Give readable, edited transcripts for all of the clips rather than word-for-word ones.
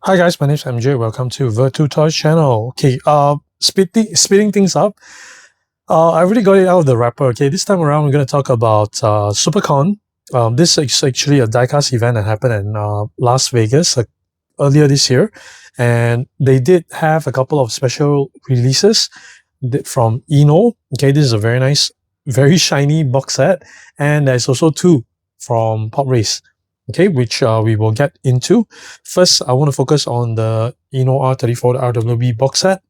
Hi guys, my name is MJ. Welcome to Virtu Toys channel. Okay, speeding things up. I already got it out of the wrapper. Okay, this time around we're going to talk about SuperCon. This is actually a diecast event that happened in Las Vegas earlier this year, and they did have a couple of special releases from INNO. Okay, this is a very nice, very shiny box set, and there's also two from Pop Race. Okay, which we will get into. First, I want to focus on the INNO34 RWB box set.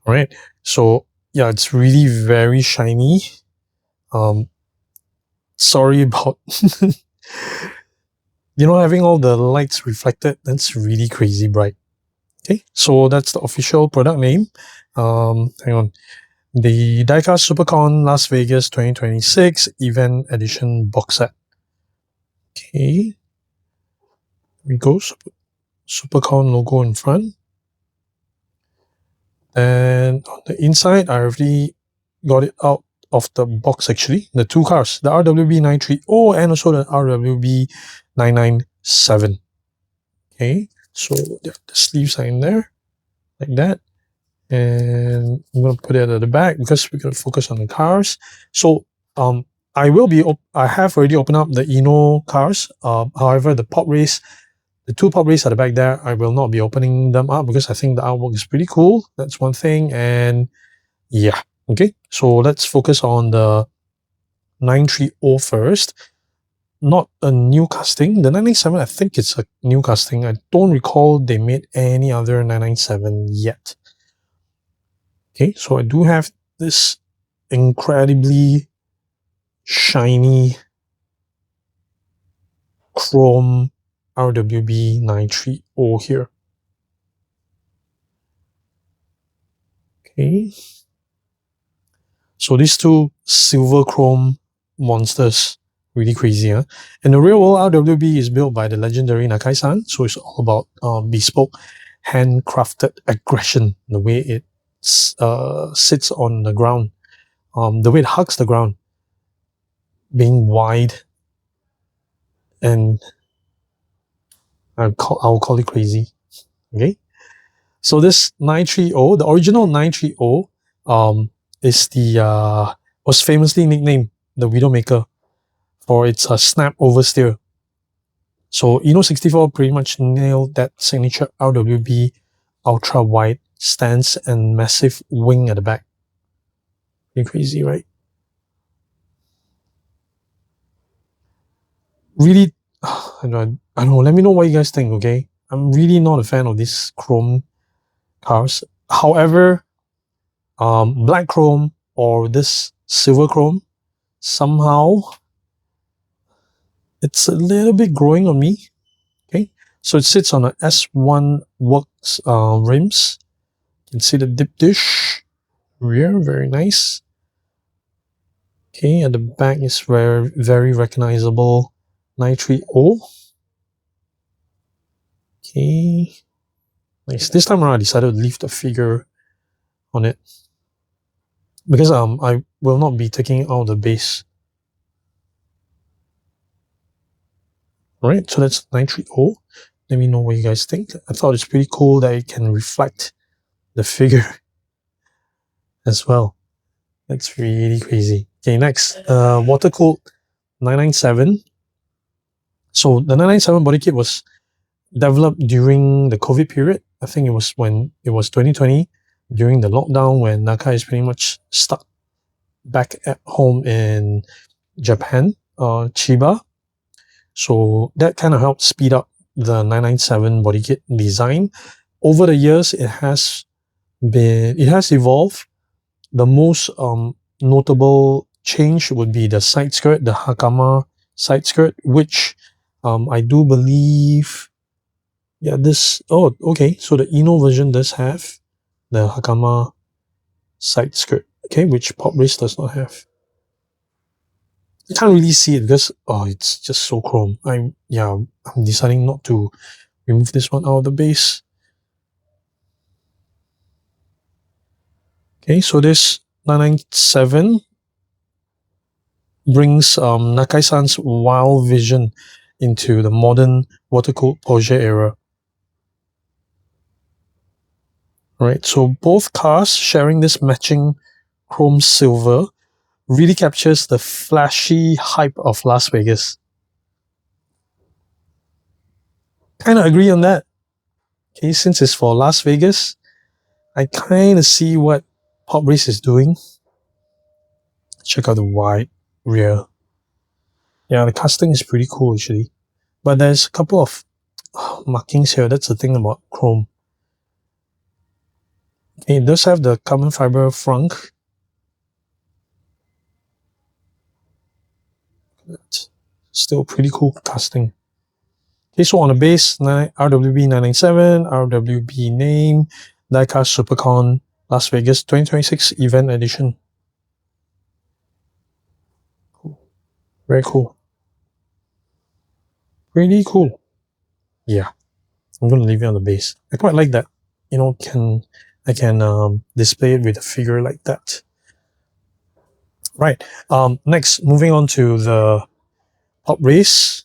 All right, so yeah, it's really very shiny. Sorry about having all the lights reflected. That's really crazy bright. Okay, so that's the official product name. Hang on, the Diecast SuperCon Las Vegas 2026 Event Edition box set. Okay, here we go. SuperCon logo in front. And on the inside, I already got it out of the box actually. The two cars, the RWB930 and also the RWB997. Okay, so the sleeves are in there, like that. And I'm going to put it at the back because we're going to focus on the cars. So I have already opened up the INNO cars. However, the two Pop Race at the back there, I will not be opening them up because I think the artwork is pretty cool. That's one thing. And yeah, okay. So let's focus on the 930 first. Not a new casting. The 997, I think it's a new casting. I don't recall they made any other 997 yet. Okay, so I do have this incredibly shiny chrome RWB930 here. Okay, so these two silver chrome monsters, really crazy, huh? And the real world RWB is built by the legendary Nakai-san, so it's all about bespoke, handcrafted aggression. The way it sits on the ground, the way it hugs the ground, being wide, and I'll call it crazy. Okay, so this 930, the original 930, is was famously nicknamed the Widowmaker for its snap oversteer. So INNO64 pretty much nailed that signature RWB ultra wide stance and massive wing at the back. Pretty crazy, right? Really, I don't know. Let me know what you guys think. Okay, I'm really not a fan of these chrome cars. However, black chrome or this silver chrome, somehow it's a little bit growing on me. Okay, so it sits on a S1 Works rims. You can see the dip dish rear, very nice. Okay, at the back is very recognizable 930. Okay, nice. This time around I decided to leave the figure on it because I will not be taking out the base. Alright, so that's 930. Let me know what you guys think. I thought it's pretty cool that it can reflect the figure as well. That's really crazy. Okay, next, water-cooled 997. So the 997 body kit was developed during the COVID period. I think it was when it was 2020, during the lockdown, when Nakai is pretty much stuck back at home in Japan, Chiba. So that kind of helped speed up the 997 body kit design. Over the years, it has evolved. The most notable change would be the side skirt, the Hakama side skirt, which I do believe, yeah, okay, so the INNO version does have the Hakama side skirt, okay, which Pop Race does not have. I can't really see it because it's just so chrome. I'm deciding not to remove this one out of the base. Okay, so this 997 brings Nakai-san's wild vision into the modern water-cooled Porsche era. Right, so both cars sharing this matching chrome silver really captures the flashy hype of Las Vegas. Kind of agree on that. Okay, since it's for Las Vegas, I kind of see what Pop Race is doing. Check out the wide rear. Yeah, the casting is pretty cool actually. But there's a couple of markings here. That's the thing about chrome. Okay, it does have the carbon fiber frunk. Still pretty cool casting. Okay, so on the base, RWB997, RWB name, Diecast SuperCon Las Vegas 2026 event edition. Cool. Very cool. Pretty cool. Yeah, I'm gonna leave it on the base. I quite like that. You know, I can display it with a figure like that. Right. Next, moving on to the Pop Race.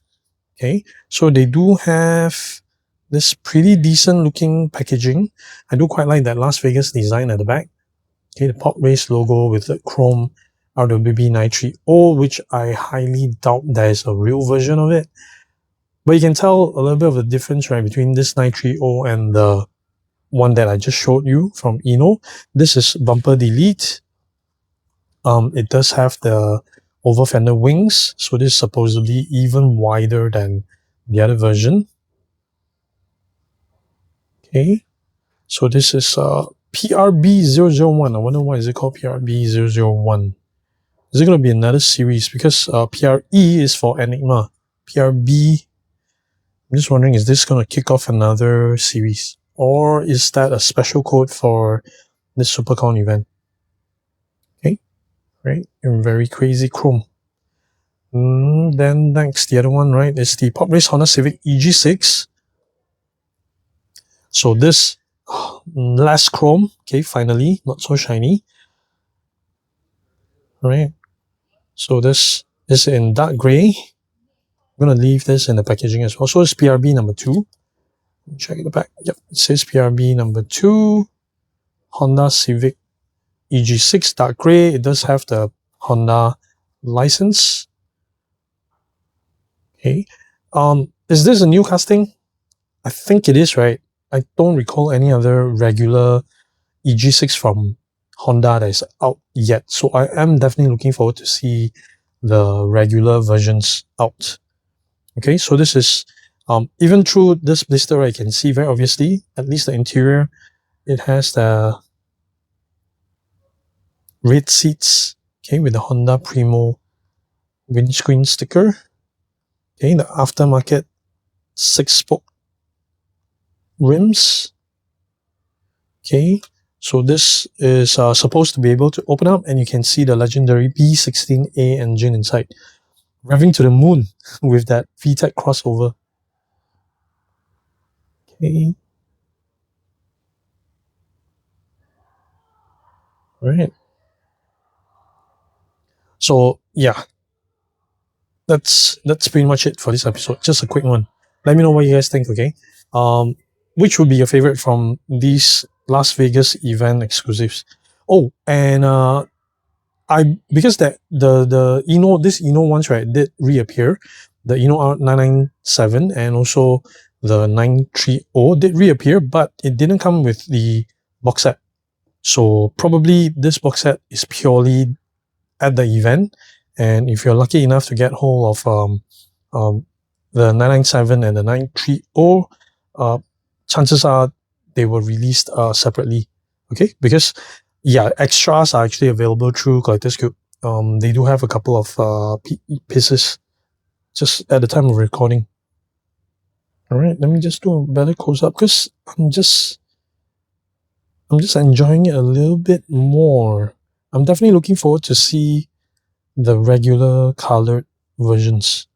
Okay, so they do have this pretty decent looking packaging. I do quite like that Las Vegas design at the back. Okay, the Pop Race logo with the chrome RWB930, which I highly doubt there's a real version of it. But you can tell a little bit of the difference, right, between this 930 and the one that I just showed you from INNO. This is bumper delete. It does have the over fender wings, so this is supposedly even wider than the other version. Okay, so this is PRB001. I wonder why is it called PRB001. Is it going to be another series? Because PRE is for Enigma. PRB, I'm just wondering, is this going to kick off another series? Or is that a special code for this SuperCon event? Okay, right, in very crazy chrome. Then next, the other one, right, is the Pop Race Honda Civic EG6. So this less chrome, okay, finally, not so shiny. Right, so this is in dark gray. I'm going to leave this in the packaging as well. So it's PRB number 2. Check the back. Yep, it says PRB number 2. Honda Civic EG6 dark gray. It does have the Honda license. Okay. Is this a new casting? I think it is, right? I don't recall any other regular EG6 from Honda that is out yet. So I am definitely looking forward to see the regular versions out. Okay, so this is, even through this blister, I can see very obviously, at least the interior, it has the red seats, okay, with the Honda Primo windscreen sticker. Okay, the aftermarket 6-spoke rims. Okay, so this is supposed to be able to open up and you can see the legendary B16A engine inside. Revving to the moon with that VTEC crossover. Okay. All right. So yeah, that's pretty much it for this episode. Just a quick one. Let me know what you guys think, okay? Which would be your favorite from these Las Vegas event exclusives? Oh, and because that the this INNO ones, right, did reappear. The INNO 997 and also the 930 did reappear, but it didn't come with the box set. So probably this box set is purely at the event, and if you're lucky enough to get hold of the 997 and the 930, chances are they were released separately. Okay, because yeah, extras are actually available through Collector's Qube. They do have a couple of pieces just at the time of recording. All right, let me just do a better close up because I'm just enjoying it a little bit more. I'm definitely looking forward to see the regular colored versions.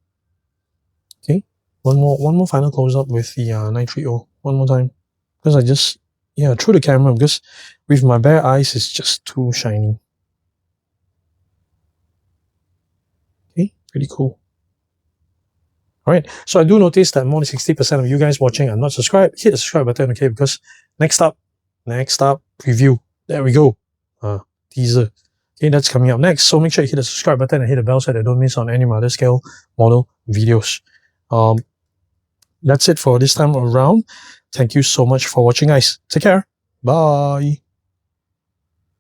Okay, one more final close up with the 930 one more time because I just through the camera because with my bare eyes it's just too shiny. Okay, pretty cool. Alright, so I do notice that more than 60% of you guys watching are not subscribed. Hit the subscribe button, okay, because next up Next up, preview. There we go. Teaser. Okay, that's coming up next. So make sure you hit the subscribe button and hit the bell so that you don't miss on any of my other scale model videos. That's it for this time around. Thank you so much for watching, guys. Take care. Bye.